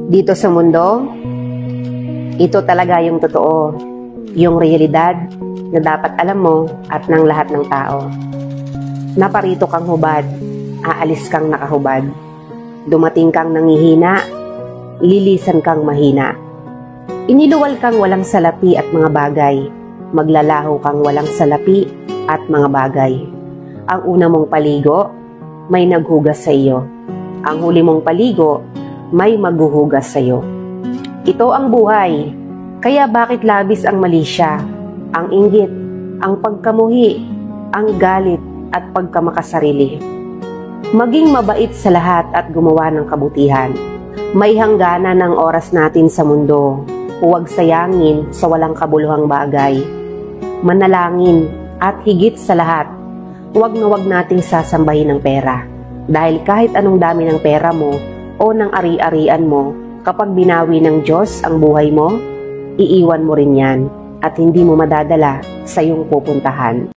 Dito sa mundo, ito talaga yung totoo, yung realidad na dapat alam mo at ng lahat ng tao. Naparito kang hubad, aalis kang nakahubad. Dumating kang nangihina, lilisan kang mahina. Iniluwal kang walang salapi at mga bagay, maglalaho kang walang salapi at mga bagay. Ang una mong paligo, may naghugas sa iyo. Ang huli mong paligo, may maghuhugas sa iyo. Ito ang buhay, kaya bakit labis ang mali siya, ang inggit, ang pagkamuhi, ang galit at pagkamakasarili. Maging mabait sa lahat at gumawa ng kabutihan. May hangganan ng oras natin sa mundo. Huwag sayangin sa walang kabuluhang bagay. Manalangin at higit sa lahat, huwag na huwag nating sasambahin ng pera. Dahil kahit anong dami ng pera mo o ng ari-arian mo, kapag binawi ng Diyos ang buhay mo, iiwan mo rin yan at hindi mo madadala sa iyong pupuntahan.